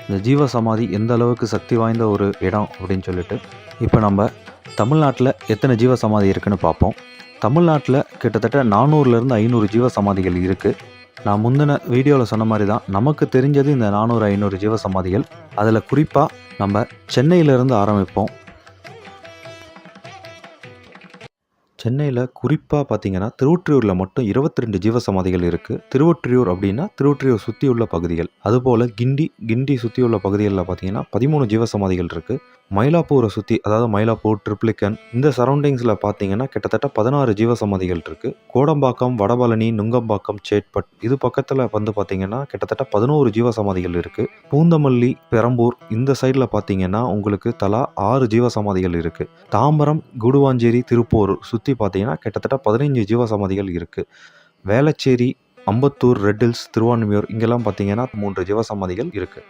இந்த ஜீவசமாதி எந்த அளவுக்கு சக்தி வாய்ந்த ஒரு இடம் அப்படின்னு சொல்லிட்டு இப்போ நம்ம தமிழ்நாட்டில் எத்தனை ஜீவசமாதி இருக்குன்னு பார்ப்போம். தமிழ்நாட்டில் கிட்டத்தட்ட 400லேருந்து 500 ஜீவசமாதிகள் இருக்குது. நான் முந்தின வீடியோவில் சொன்ன மாதிரி தான் நமக்கு தெரிஞ்சது இந்த 400-500 ஜீவசமாதிகள். அதில் குறிப்பாக நம்ம சென்னையிலேருந்து ஆரம்பிப்போம். சென்னையில் குறிப்பாக பார்த்தீங்கன்னா திருவொற்றியூரில் மட்டும் 22 ஜீவசமாதிகள் இருக்குது. திருவொற்றியூர் அப்படின்னா திருவொற்றியூர் சுற்றியுள்ள பகுதிகள். அதுபோல் கிண்டி சுற்றியுள்ள பகுதிகளில் பார்த்தீங்கன்னா 13 ஜீவசமாதிகள் இருக்குது. மயிலாப்பூரை சுற்றி, அதாவது மயிலாப்பூர், ட்ரிப்ளிகன் இந்த சரௌண்டிங்ஸில் பார்த்தீங்கன்னா கிட்டத்தட்ட 16 ஜீவசமாதிகள் இருக்குது. கோடம்பாக்கம், வடபழனி, நுங்கம்பாக்கம், சேட்பட் இது பக்கத்தில் வந்து பார்த்தீங்கன்னா கிட்டத்தட்ட 11 ஜீவசமாதிகள் இருக்குது. பூந்தமல்லி, பெரம்பூர் இந்த சைடில் பார்த்தீங்கன்னா உங்களுக்கு தலா 6 ஜீவசமாதிகள் இருக்குது. தாம்பரம், குடுவாஞ்சேரி, திருப்பூர் சுற்றி பார்த்தீங்கன்னா கிட்டத்தட்ட 15 ஜீவசமாதிகள் இருக்குது. வேளச்சேரி, அம்பத்தூர், ரெட் ஹில்ஸ், திருவான்மியூர் இங்கெல்லாம் பார்த்தீங்கன்னா 3 ஜீவசமாதிகள் இருக்குது.